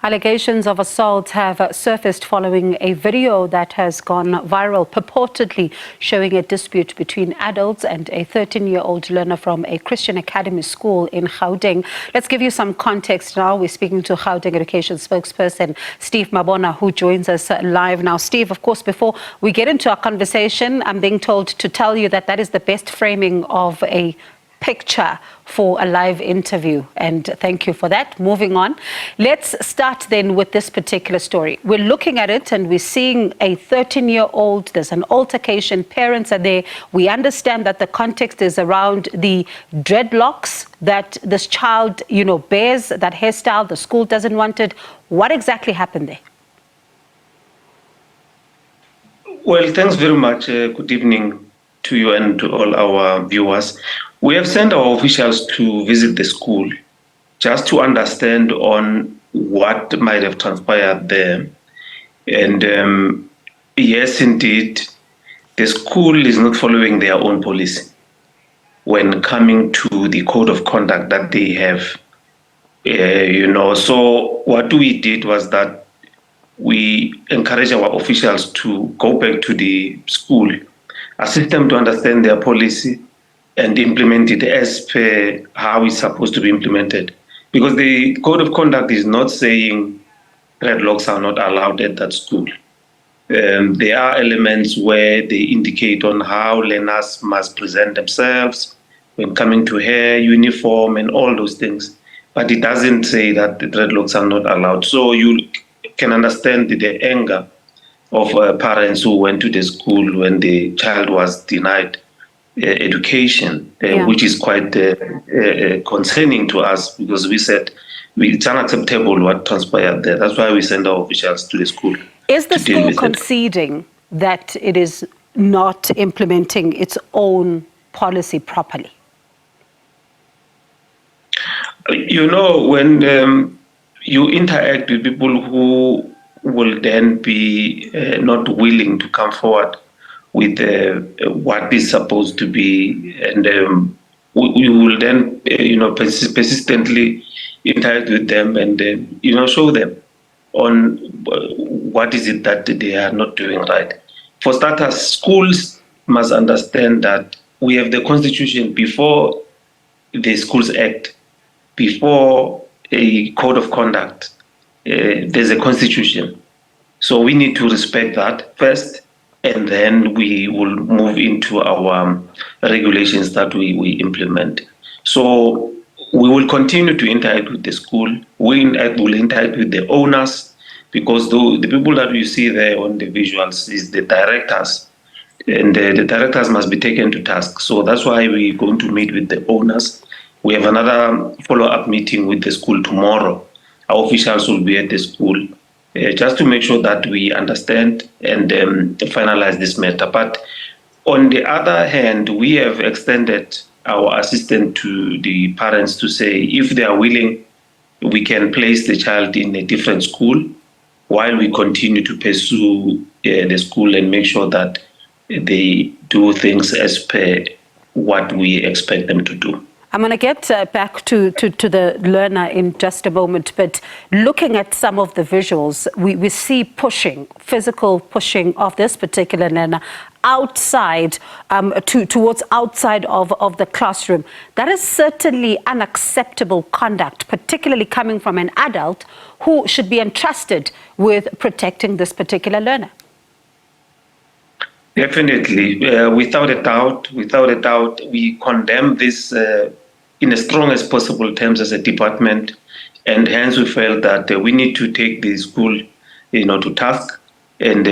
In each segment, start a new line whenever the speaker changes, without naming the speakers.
Allegations of assault have surfaced following a video that has gone viral, purportedly showing a dispute between adults and a 13-year-old learner from a Christian academy school in Gauteng. Let's give you some context now. We're speaking to Gauteng Education Spokesperson Steve Mabona, who joins us live now. Steve, of course, before we get into our conversation, I'm being told to tell you that that is the best framing of a picture for a live interview, and thank you for that. Moving on, let's start then with this particular story. We're looking at it and we're seeing a 13-year-old, there's an altercation, parents are there. We understand that the context is around the dreadlocks that this child, bears, that hairstyle, the school doesn't want it. What exactly happened there?
Well, thanks very much. Good evening to you and to all our viewers. We have sent our officials to visit the school just to understand on what might have transpired there. And yes, indeed, the school is not following their own policy when coming to the code of conduct that they have. So what we did was that we encourage our officials to go back to the school, assist them to understand their policy, and implement it as per how it's supposed to be implemented. Because the code of conduct is not saying dreadlocks are not allowed at that school. There are elements where they indicate on how learners must present themselves when coming to hair, uniform, and all those things. But it doesn't say that the dreadlocks are not allowed. So you can understand the anger of parents who went to the school when the child was denied education, which is quite concerning to us, because we said it's unacceptable what transpired there. That's why we send our officials to the school.
Is the school conceding that it is not implementing its own policy properly?
When you interact with people who will then be not willing to come forward with what is supposed to be, and we will then persistently interact with them and show them on what is it that they are not doing right. For starters, schools must understand that we have the Constitution before the Schools Act, before a code of conduct. There's a Constitution, so we need to respect that first, and then we will move into our regulations that we implement. So we will continue to interact with the school. We will interact with the owners, because the people that you see there on the visuals is the directors, and the directors must be taken to task. So that's why we're going to meet with the owners. We have another follow-up meeting with the school tomorrow. Our officials will be at the school, just to make sure that we understand and finalize this matter. But on the other hand, we have extended our assistance to the parents to say, if they are willing, we can place the child in a different school while we continue to pursue the school and make sure that they do things as per what we expect them to do.
I'm going to get back to the learner in just a moment, but looking at some of the visuals, we see physical pushing of this particular learner outside, towards outside of the classroom. That is certainly unacceptable conduct, particularly coming from an adult who should be entrusted with protecting this particular learner.
Definitely, without a doubt, we condemn this in the strongest possible terms as a department, and hence we felt that we need to take the school, to task and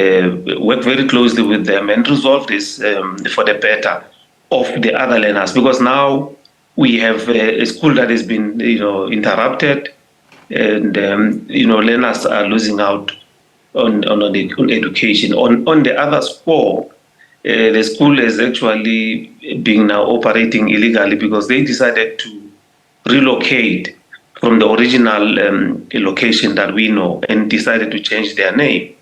work very closely with them and resolve this for the better of the other learners. Because now we have a school that has been, interrupted, and learners are losing out on education. On the other score, the school is actually being now operating illegally, because they decided to relocate from the original location that we know and decided to change their name.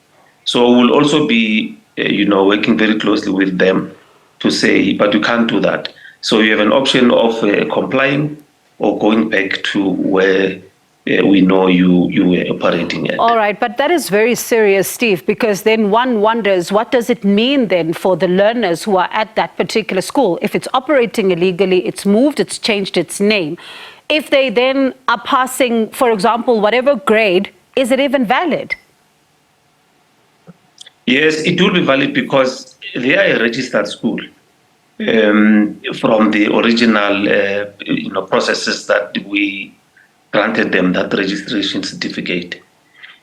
So we'll also be, working very closely with them to say, but you can't do that. So you have an option of complying or going back to where we know you were operating at.
All right, but that is very serious, Steve, because then one wonders, what does it mean then for the learners who are at that particular school? If it's operating illegally, it's moved, it's changed its name. If they then are passing, for example, whatever grade, is it even valid?
Yes, it will be valid because they are a registered school from the original processes that we granted them that registration certificate.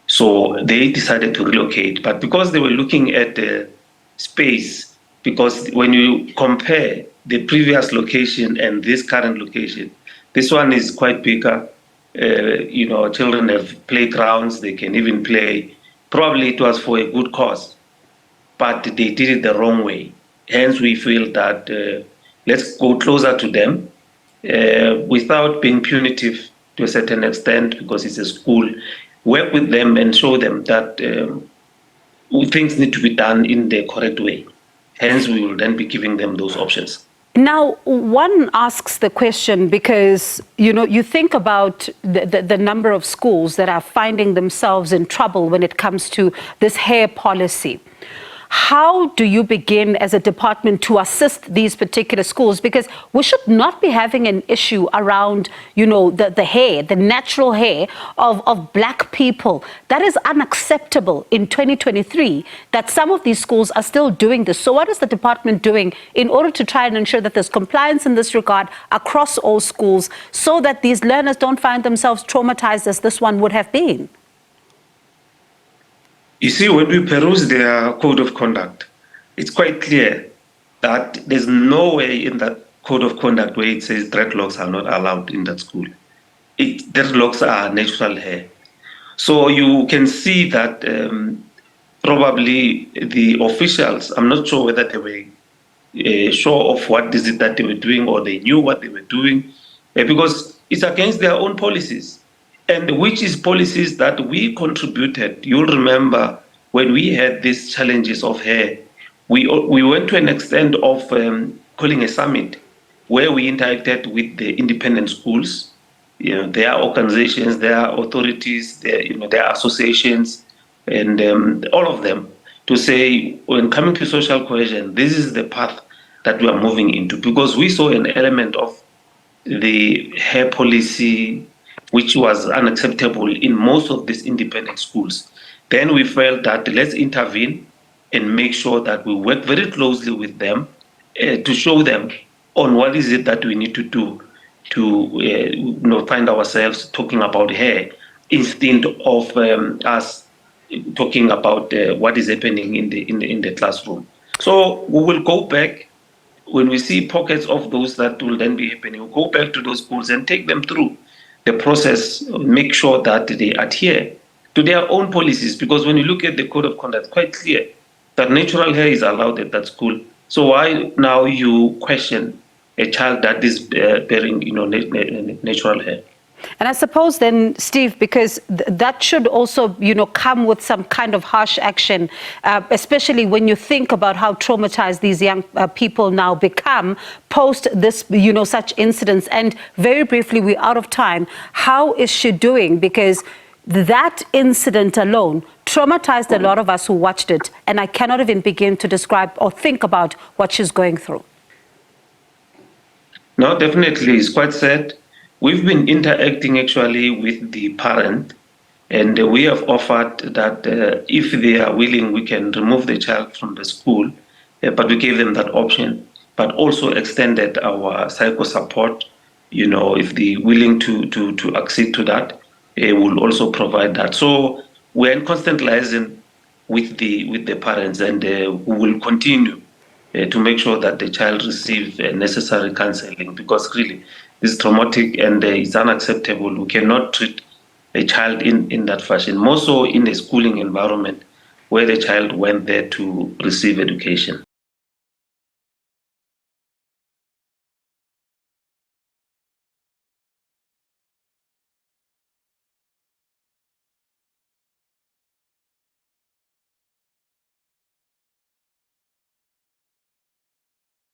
So they decided to relocate, but because they were looking at the space, because when you compare the previous location and this current location, this one is quite bigger. Children have playgrounds, they can even play. Probably it was for a good cause, but they did it the wrong way. Hence, we feel that let's go closer to them without being punitive to a certain extent, because it's a school. Work with them and show them that things need to be done in the correct way. Hence, we will then be giving them those options.
Now, one asks the question because, you think about the number of schools that are finding themselves in trouble when it comes to this hair policy. How do you begin as a department to assist these particular schools? Because we should not be having an issue around, the hair, the natural hair of black people. That is unacceptable in 2023, that some of these schools are still doing this. So what is the department doing in order to try and ensure that there's compliance in this regard across all schools so that these learners don't find themselves traumatized as this one would have been?
You see, when we peruse their code of conduct, it's quite clear that there's no way in that code of conduct where it says dreadlocks are not allowed in that school. Dreadlocks are natural hair. So you can see that probably the officials, I'm not sure whether they were sure of what is it that they were doing or they knew what they were doing, because it's against their own policies. And which is policies that we contributed. You'll remember when we had these challenges of hair, we went to an extent of calling a summit where we interacted with the independent schools, their organizations, their authorities, their associations, and all of them to say, when coming to social cohesion, this is the path that we are moving into, because we saw an element of the hair policy which was unacceptable in most of these independent schools. Then we felt that let's intervene and make sure that we work very closely with them to show them on what is it that we need to do to find ourselves talking about hair instead of us talking about what is happening in the classroom. So we will go back when we see pockets of those that will then be happening. We'll go back to those schools and take them through the process, make sure that they adhere to their own policies, because when you look at the code of conduct, it's quite clear that natural hair is allowed at that school. So why now you question a child that is bearing natural hair?
And I suppose then, Steve, because that should also, come with some kind of harsh action, especially when you think about how traumatized these young people now become post this, such incidents. And very briefly, we're out of time. How is she doing? Because that incident alone traumatized a lot of us who watched it. And I cannot even begin to describe or think about what she's going through.
No, definitely. It's quite sad. We've been interacting actually with the parent, and we have offered that if they are willing, we can remove the child from the school, but we gave them that option, but also extended our psycho support. If they're willing to accede to that, we'll also provide that. So we're in constant liaison with the parents, and we will continue to make sure that the child receives necessary counseling, because really it's traumatic and it's unacceptable. We cannot treat a child in that fashion, more so in a schooling environment where the child went there to receive education.